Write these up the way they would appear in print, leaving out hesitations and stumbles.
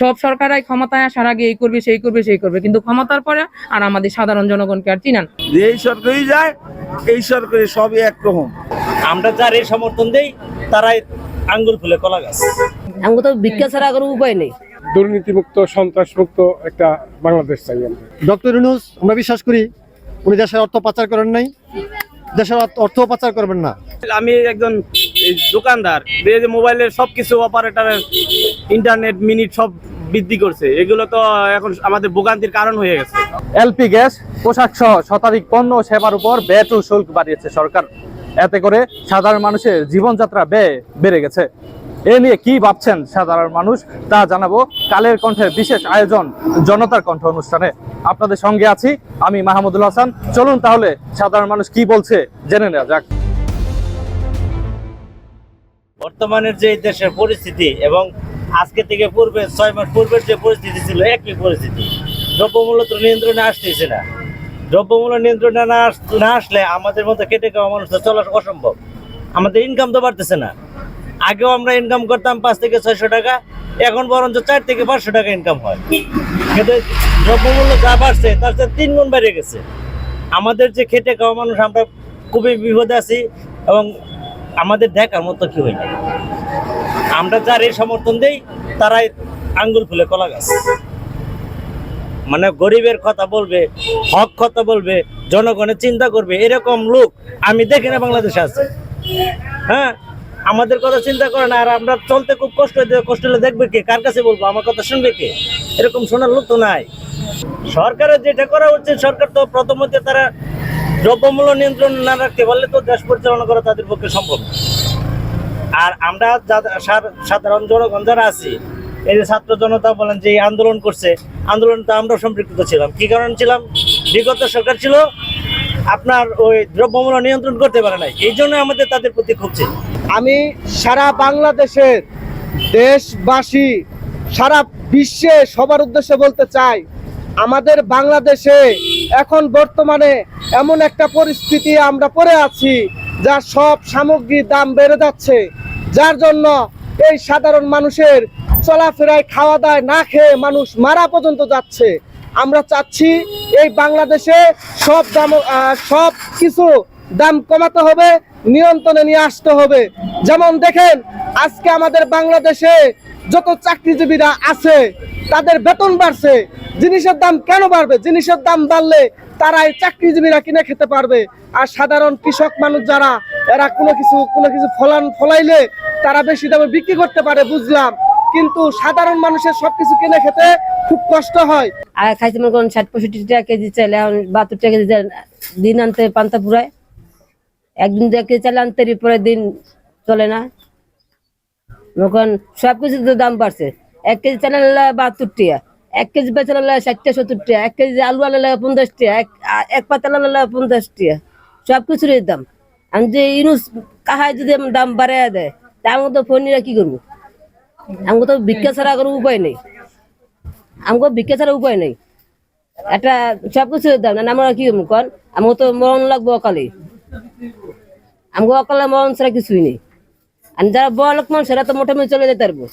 সব সরকারাই ক্ষমতায় আসার আগে এই করবে সেই করবে সেই করবে, কিন্তু ক্ষমতার পরে আর আমাদের সাধারণ জনগণকে আর চিনান। এই সরকারই যায়, এই সরকারি সবই একরকম। আমরা যার সমর্থন দেই তারাই আঙ্গুল ফুলে কলা গাছ। আমাকে তো ভিক্ষা ছাড়া কোনো উপায় নেই। দুর্নীতিমুক্ত সন্ত্রাসমুক্ত একটা বাংলাদেশ চাই আমরা। ডক্টর ইউনূস আমরা বিশ্বাস করি উনি দেশের অর্থ পাচার করেন নাই, দেশের অর্থ পাচার করবেন না। আমি একজন দোকানদার, মোবাইলের সবকিছু অপারেটরের ইন্টারনেট মিনিট সব বৃদ্ধি করছে, এগুলো তো এখন আমাদের ভোগান্তির কারণ হয়ে গেছে। এলপি গ্যাস, পোশাক সহ শতাধিক পণ্য ও সেবার উপর ভ্যাট ও শুল্ক বাড়িয়েছে সরকার। এতে করে সাধারণ মানুষের জীবনযাত্রা ব্যয় বেড়ে গেছে। এ নিয়ে কি ভাবছেন সাধারণ মানুষ তা জানাবো কালের কণ্ঠের বিশেষ আয়োজন জনতার কণ্ঠ অনুষ্ঠানে। আপনাদের সঙ্গে আছি আমি মাহমুদুল হাসান। চলুন তাহলে সাধারণ মানুষ কি বলছে জেনে নেওয়া যাক। বর্তমানের যে দেশের পরিস্থিতি এবং আজকে থেকে পূর্বে 6 মাস পূর্বের যে পরিস্থিতি ছিল একই পরিস্থিতি। দ্রব্যমূল্য তো নিয়ন্ত্রণে আসতেছে না। দ্রব্যমূল্য নিয়ন্ত্রণে না আসলে আমাদের মতো খেটে খাওয়া মানুষ তো চলা অসম্ভব। আমাদের ইনকাম তো বাড়তেছে না। আগেও আমরা ইনকাম করতাম 5 থেকে 600 টাকা, এখন বরঞ্চ 4 থেকে 500 টাকা ইনকাম হয়। কিন্তু দ্রব্যমূল্য যা বাড়ছে তার চেয়ে 3 গুণ বেড়ে গেছে। আমাদের যে খেটে খাওয়া মানুষ আমরা খুবই বিপদে আছি এবং আমাদের দেখার মতো কি হয় না। আমরা যার সমর্থন দেই তারাই আঙ্গুল ফুলে কলা গাছ। মানে গরিবের কথা বলবে, হক কথা বলবে, জনগণের চিন্তা করবে, এরকম লোক আমি দেখি না বাংলাদেশে আছে। হ্যাঁ, আমাদের কথা চিন্তা করে না। আর আমরা চলতে খুব কষ্ট হলে দেখবে কে, কার কাছে বলবো, আমার কথা শুনবে কে? এরকম শোনার লোক তো নাই। সরকারের যেটা করা উচিত, সরকার তো প্রথমত তারা দ্রব্যমূল্য নিয়ন্ত্রণ না রাখতে পারলে তো দেশ পরিচালনা করা তাদের পক্ষে সম্ভব। আর আমরা সাধারণ জনগণ যারা আছি, এই যে ছাত্র জনতা বলেন যে আন্দোলন করছে, আন্দোলনটা আমরা সম্পৃক্ত ছিলাম। কি কারণ ছিলাম? বিগত সরকার ছিল আপনার ওই দ্রব্যমূল্য নিয়ন্ত্রণ করতে পারে নাই, এই জন্য আমাদের তাদের প্রতি খুব চাই। আমি সারা বাংলাদেশের দেশবাসী, সারা বিশ্বে সবার উদ্দেশ্যে বলতে চাই, আমাদের বাংলাদেশে এখন বর্তমানে এমন একটা পরিস্থিতি আমরা পড়ে আছি যা সব সামগ্রীর দাম বেড়ে যাচ্ছে, যার জন্য এই সাধারণ মানুষের চলাফেরায় খাওয়া দাওয়া না খেয়ে মানুষ মারা পর্যন্ত যাচ্ছে। আমরা চাচ্ছি এই বাংলাদেশে সব কিছু দাম কমাতে হবে, নিয়ন্ত্রণে নিয়ে আসতে হবে। যেমন দেখেন আজকে আমাদের বাংলাদেশে যত চাকরিজীবীরা আছে তাদের বেতন বাড়ছে, জিনিসের দাম কেন বাড়বে? জিনিসের দাম বাড়লে তারাই চাকরিজীবীরা কিনে খেতে পারবে। আর সাধারণ কৃষক মানুষ যারা, এরা কোনো কিছু ফলাইলে তারা বেশি দামে বিক্রি করতে পারে, বুঝলাম, কিন্তু সাধারণ মানুষের সবকিছু কিনে খেতে খুব কষ্ট হয়। আর খাইতে মনে করেন 60-65 টাকা কেজি চাইলে, এখন 72 টাকা কেজি দিন আনতে পান্তা পুরায়। একদিন 2 কেজি চাইলে আনতে পরে দিন চলে না। এখন সবকিছু দাম বাড়ছে। 1 কেজি চাল 72 টাকা, 1 কেজি বেচাল 60-70 টাকা, 1 কেজি আলু আনলে 50 টাকা, এক পাতা আনলে 50 টাকা, সবকিছুরই দাম। আমি যে ইউনূস কাহায় যদি দাম বাড়াইয়া দেয়, তা আমি তো ফোনিরা কি করবো? আমাকে তো ভিক্ষা ছাড়া কোনো উপায় নেই। আমাকে ভিক্ষা ছাড়া উপায় নেই। একটা সবকিছু দাম না, আমরা কি করবো কন? আমাকে তো মরণ লাগবো অকালে। আমাকে অকালে মরণ ছাড়া কিছুই নেই। আর যারা বড় লোক মানুষ সেটা তো মোটামুটি চলে যেতে পারবো।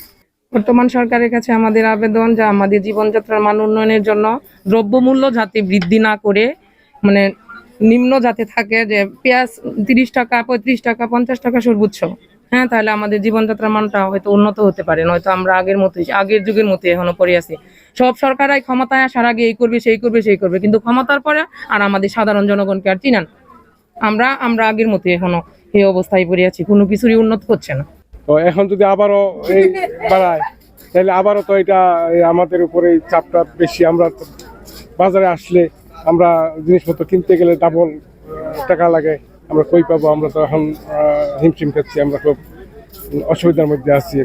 বর্তমান সরকারের কাছে আমাদের আবেদন যে আমাদের জীবনযাত্রার মান উন্নয়নের জন্য দ্রব্যমূল্য যাতে বৃদ্ধি না করে, মানে নিম্ন যাতে থাকে, যে পেঁয়াজ 30 টাকা, 35 টাকা, 50 টাকা সর্বোচ্চ। হ্যাঁ, তাহলে আমাদের জীবনযাত্রার মানটা হয়তো উন্নত হতে পারে, নয়তো আমরা আগের যুগের মতোই এখনো পড়ে আছি। সব সরকারাই ক্ষমতায় আসার আগে এই করবে সেই করবে সেই করবে, কিন্তু ক্ষমতার পরে আর আমাদের সাধারণ জনগণকে আর চিনান। আমরা আগের মতোই এখনো এই অবস্থায় পড়ে আছি, কোনো কিছুরই উন্নত হচ্ছে না। তো এখন যদি আবারও এই বাড়ায় তাহলে আবারও তো এটা আমাদের উপরে চাপটা বেশি। আমরা বাজারে আসলে আমরা জিনিসপত্র কিনতে গেলে ডাবল টাকা লাগে, আমরা কই পাবো? আমরা তো এখন হিমশিম খাচ্ছি, আমরা খুব অসুবিধার মধ্যে আছি।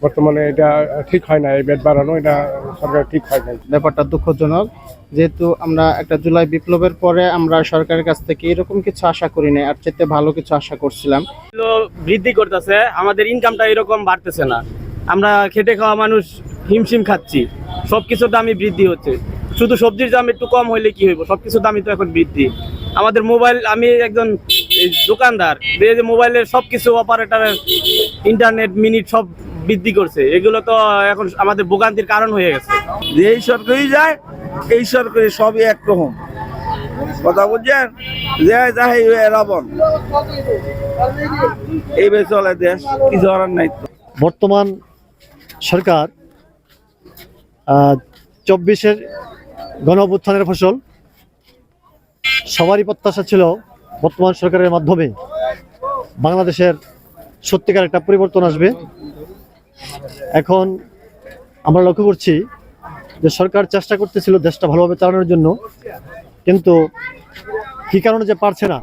বর্তমানে এটা ঠিক হয় না, এই ব্যাট বাড়ানো এটা সরকার ঠিক হয় না। ব্যাপারটা দুঃখজনক, যেহেতু আমরা একটা জুলাই বিপ্লবের পরে আমরা সরকারের কাছ থেকে এরকম কিছু আশা করি না, আর চেয়ে ভালো কিছু আশা করছিলাম। বৃদ্ধি করতেছে, আমাদের ইনকামটা এরকম বাড়তেছে না। আমরা খেটে খাওয়া মানুষ হিমশিম খাচ্ছি, সবকিছুর দামই বৃদ্ধি হচ্ছে। শুধু সবজির দাম একটু কম হইলে কি হইব? সবকিছুর দামই তো এখন বৃদ্ধি। আমাদের মোবাইল, আমি একজন দোকানদার, মোবাইলের সবকিছু অপারেটরের ইন্টারনেট মিনিট সব বৃদ্ধি করছে, এগুলো তো এখন আমাদের ভোগান্তির কারণ হয়ে গেছে। যে এই সরকারই যায়, এই সরকারি সবই একরকম। কথা বুঝছেন? যে যাই রাবণ, এইভাবে চলে দেশ, কিছু করার নাই তো। বর্তমান সরকার 24-এর গণ অভ্যুত্থানের ফসল। সবারই প্রত্যাশা ছিল বর্তমান সরকারের মাধ্যমে বাংলাদেশের সত্যিকার একটা পরিবর্তন আসবে। এখন আমরা লক্ষ্য করছি যে সরকার চেষ্টা করতেছিল দেশটা ভালোভাবে চালানোর জন্য, কিন্তু কী কারণে যে পারছে না